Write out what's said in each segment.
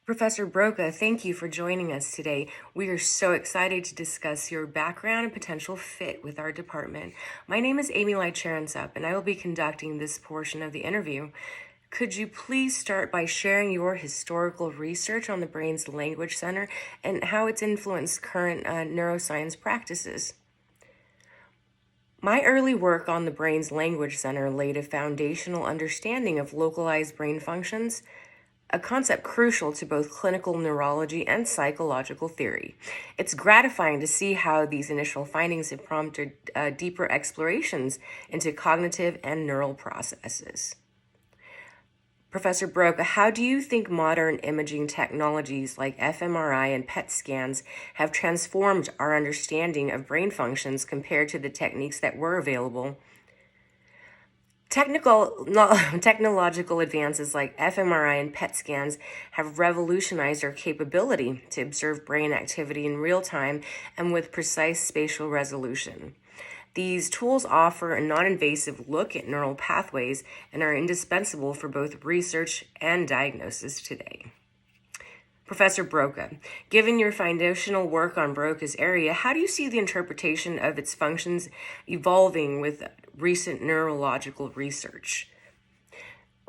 Professor Broca, thank you for joining us today. We are so excited to discuss your background and potential fit with our department. My name is Amy Lai-Charansup, and I will be conducting this portion of the interview. Could you please start by sharing your historical research on the brain's language center and how it's influenced current neuroscience practices? My early work on the brain's language center laid a foundational understanding of localized brain functions, a concept crucial to both clinical neurology and psychological theory. It's gratifying to see how these initial findings have prompted deeper explorations into cognitive and neural processes. Professor Broca, how do you think modern imaging technologies like fMRI and PET scans have transformed our understanding of brain functions compared to the techniques that were available? Technological advances like fMRI and PET scans have revolutionized our capability to observe brain activity in real time and with precise spatial resolution. These tools offer a non-invasive look at neural pathways and are indispensable for both research and diagnosis today. Professor Broca, given your foundational work on Broca's area, how do you see the interpretation of its functions evolving with recent neurological research?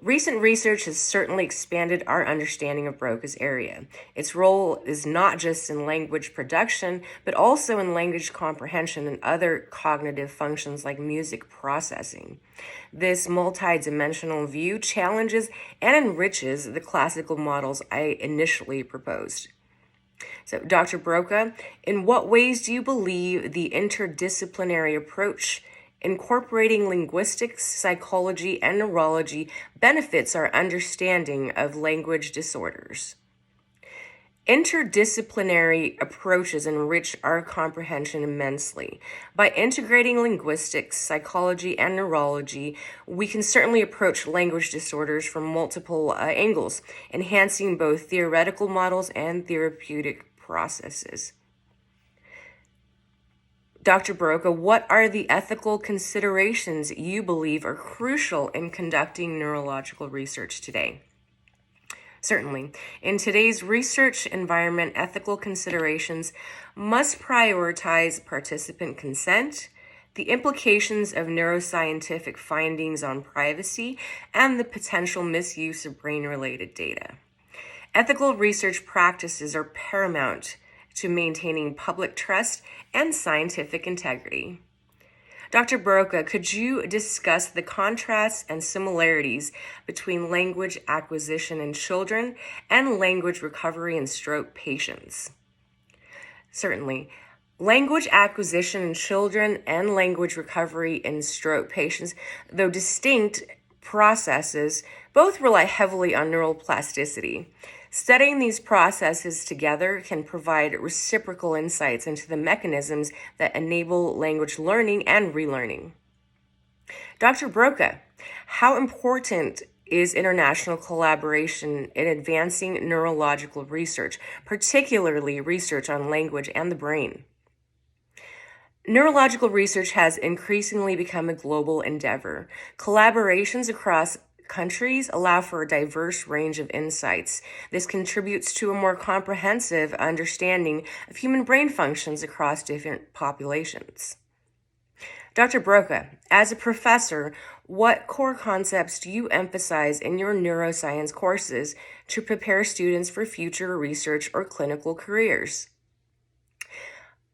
Recent research has certainly expanded our understanding of Broca's area. Its role is not just in language production, but also in language comprehension and other cognitive functions like music processing. This multidimensional view challenges and enriches the classical models I initially proposed. So, Dr. Broca, in what ways do you believe the interdisciplinary approach incorporating linguistics, psychology, and neurology benefits our understanding of language disorders? Interdisciplinary approaches enrich our comprehension immensely. By integrating linguistics, psychology, and neurology, we can certainly approach language disorders from multiple angles, enhancing both theoretical models and therapeutic processes. Dr. Broca, what are the ethical considerations you believe are crucial in conducting neurological research today? Certainly. In today's research environment, ethical considerations must prioritize participant consent, the implications of neuroscientific findings on privacy, and the potential misuse of brain-related data. Ethical research practices are paramount to maintaining public trust and scientific integrity. Dr. Broca, could you discuss the contrasts and similarities between language acquisition in children and language recovery in stroke patients? Certainly. Language acquisition in children and language recovery in stroke patients, though distinct processes, both rely heavily on neural plasticity. Studying these processes together can provide reciprocal insights into the mechanisms that enable language learning and relearning. Dr. Broca, how important is international collaboration in advancing neurological research, particularly research on language and the brain? Neurological research has increasingly become a global endeavor. Collaborations across countries allow for a diverse range of insights. This contributes to a more comprehensive understanding of human brain functions across different populations. Dr. Broca, as a professor, what core concepts do you emphasize in your neuroscience courses to prepare students for future research or clinical careers?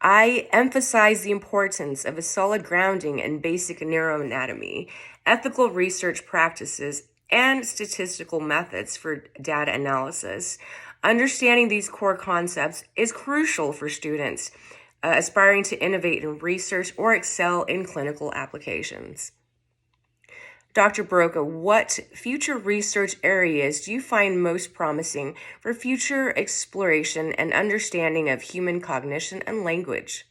I emphasize the importance of a solid grounding in basic neuroanatomy, ethical research practices, and statistical methods for data analysis. Understanding these core concepts is crucial for students aspiring to innovate in research or excel in clinical applications. Dr. Broca, what future research areas do you find most promising for future exploration and understanding of human cognition and language?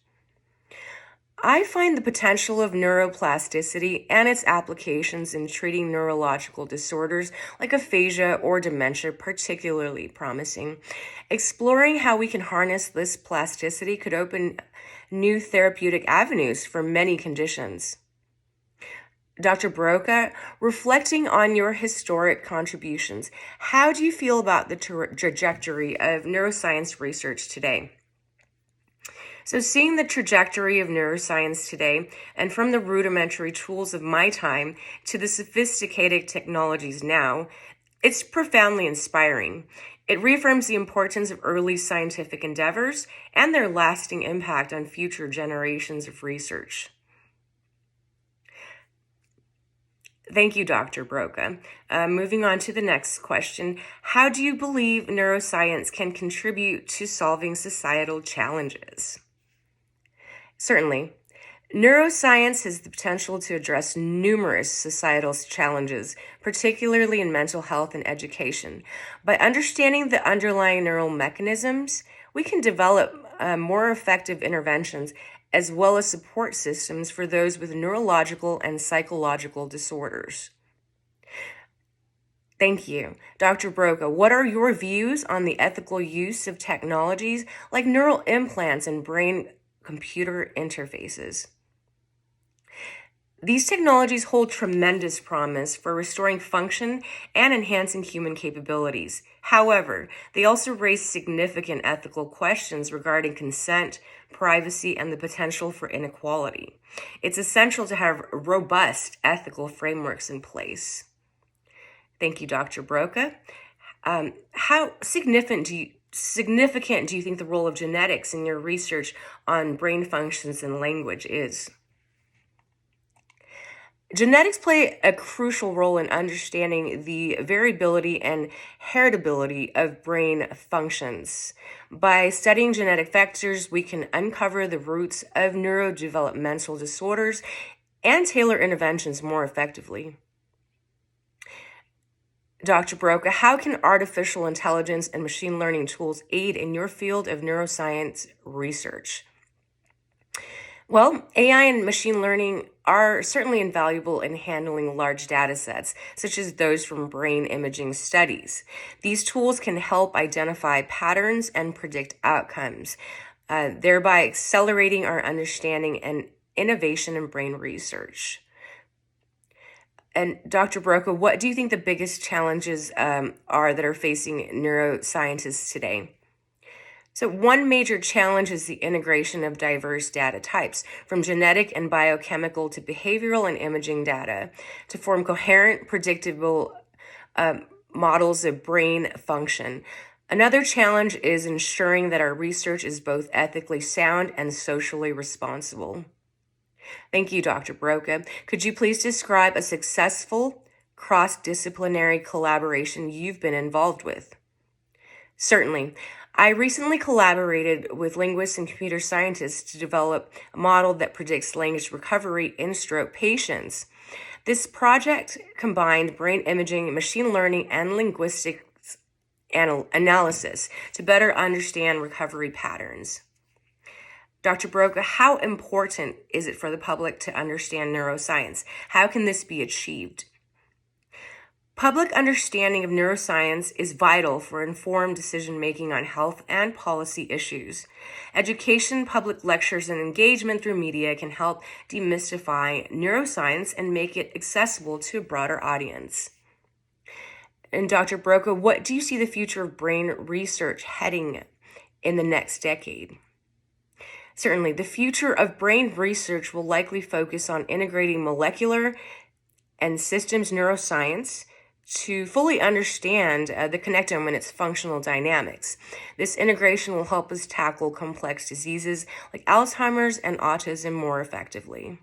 I find the potential of neuroplasticity and its applications in treating neurological disorders like aphasia or dementia particularly promising. Exploring how we can harness this plasticity could open new therapeutic avenues for many conditions. Dr. Broca, reflecting on your historic contributions, how do you feel about the trajectory of neuroscience research today? So, seeing the trajectory of neuroscience today, and from the rudimentary tools of my time to the sophisticated technologies now, it's profoundly inspiring. It reaffirms the importance of early scientific endeavors and their lasting impact on future generations of research. Thank you, Dr. Broca. Moving on to the next question. How do you believe neuroscience can contribute to solving societal challenges? Certainly. Neuroscience has the potential to address numerous societal challenges, particularly in mental health and education. By understanding the underlying neural mechanisms, we can develop more effective interventions as well as support systems for those with neurological and psychological disorders. Thank you. Dr. Broca, what are your views on the ethical use of technologies like neural implants and brain-computer interfaces? These technologies hold tremendous promise for restoring function and enhancing human capabilities. However, they also raise significant ethical questions regarding consent, privacy, and the potential for inequality. It's essential to have robust ethical frameworks in place. Thank you, Dr. Broca. How significant do you think the role of genetics in your research on brain functions and language is? Genetics play a crucial role in understanding the variability and heritability of brain functions. By studying genetic factors, we can uncover the roots of neurodevelopmental disorders and tailor interventions more effectively. Dr. Broca, how can artificial intelligence and machine learning tools aid in your field of neuroscience research? Well, AI and machine learning are certainly invaluable in handling large data sets, such as those from brain imaging studies. These tools can help identify patterns and predict outcomes, thereby accelerating our understanding and innovation in brain research. And Dr. Broca, what do you think the biggest challenges are that are facing neuroscientists today? So one major challenge is the integration of diverse data types, from genetic and biochemical to behavioral and imaging data, to form coherent, predictable models of brain function. Another challenge is ensuring that our research is both ethically sound and socially responsible. Thank you, Dr. Broca. Could you please describe a successful cross-disciplinary collaboration you've been involved with? Certainly. I recently collaborated with linguists and computer scientists to develop a model that predicts language recovery in stroke patients. This project combined brain imaging, machine learning, and linguistics analysis to better understand recovery patterns. Dr. Broca, how important is it for the public to understand neuroscience? How can this be achieved? Public understanding of neuroscience is vital for informed decision-making on health and policy issues. Education, public lectures, and engagement through media can help demystify neuroscience and make it accessible to a broader audience. And Dr. Broca, what do you see the future of brain research heading in the next decade? Certainly, the future of brain research will likely focus on integrating molecular and systems neuroscience to fully understand the connectome and its functional dynamics. This integration will help us tackle complex diseases like Alzheimer's and autism more effectively.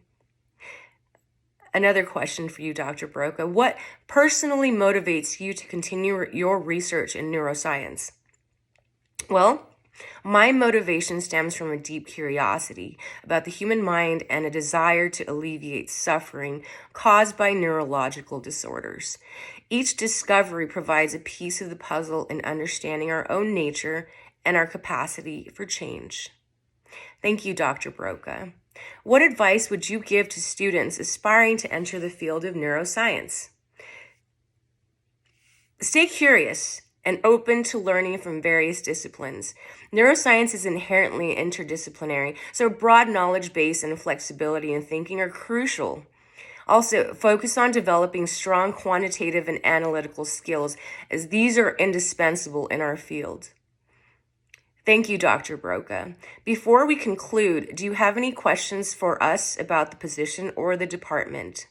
Another question for you, Dr. Broca. What personally motivates you to continue your research in neuroscience? Well, my motivation stems from a deep curiosity about the human mind and a desire to alleviate suffering caused by neurological disorders. Each discovery provides a piece of the puzzle in understanding our own nature and our capacity for change. Thank you, Dr. Broca. What advice would you give to students aspiring to enter the field of neuroscience? Stay curious and open to learning from various disciplines. Neuroscience is inherently interdisciplinary, so a broad knowledge base and flexibility in thinking are crucial. Also, focus on developing strong quantitative and analytical skills, as these are indispensable in our field. Thank you, Dr. Broca. Before we conclude, do you have any questions for us about the position or the department?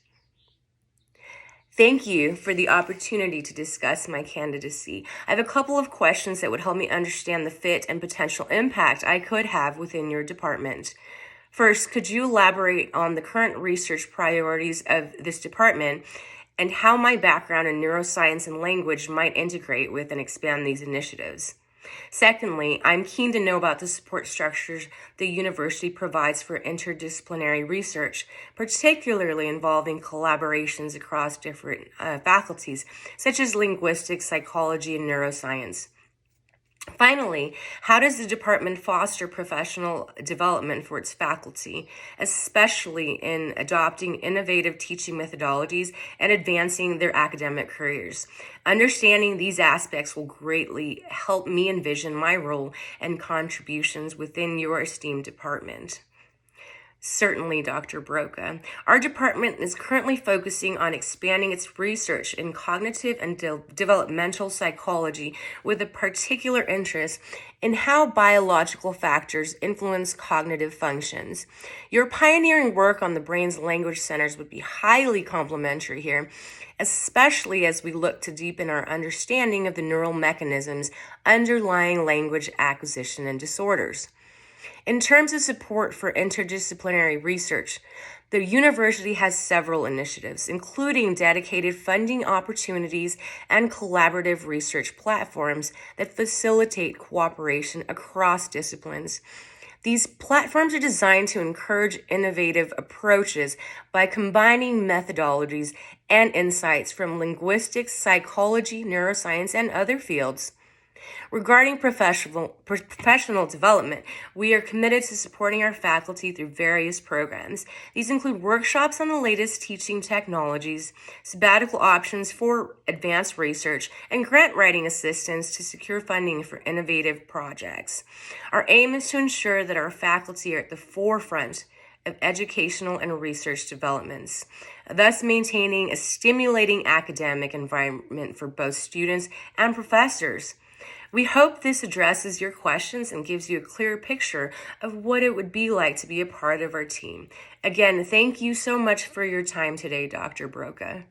Thank you for the opportunity to discuss my candidacy. I have a couple of questions that would help me understand the fit and potential impact I could have within your department. First, could you elaborate on the current research priorities of this department and how my background in neuroscience and language might integrate with and expand these initiatives? Secondly, I'm keen to know about the support structures the university provides for interdisciplinary research, particularly involving collaborations across different faculties, such as linguistics, psychology, and neuroscience. Finally, how does the department foster professional development for its faculty, especially in adopting innovative teaching methodologies and advancing their academic careers? Understanding these aspects will greatly help me envision my role and contributions within your esteemed department. Certainly, Dr. Broca. Our department is currently focusing on expanding its research in cognitive and developmental psychology with a particular interest in how biological factors influence cognitive functions. Your pioneering work on the brain's language centers would be highly complementary here, especially as we look to deepen our understanding of the neural mechanisms underlying language acquisition and disorders. In terms of support for interdisciplinary research, the university has several initiatives, including dedicated funding opportunities and collaborative research platforms that facilitate cooperation across disciplines. These platforms are designed to encourage innovative approaches by combining methodologies and insights from linguistics, psychology, neuroscience, and other fields. Regarding professional development, we are committed to supporting our faculty through various programs. These include workshops on the latest teaching technologies, sabbatical options for advanced research, and grant writing assistance to secure funding for innovative projects. Our aim is to ensure that our faculty are at the forefront of educational and research developments, thus maintaining a stimulating academic environment for both students and professors. We hope this addresses your questions and gives you a clear picture of what it would be like to be a part of our team. Again, thank you so much for your time today, Dr. Broca.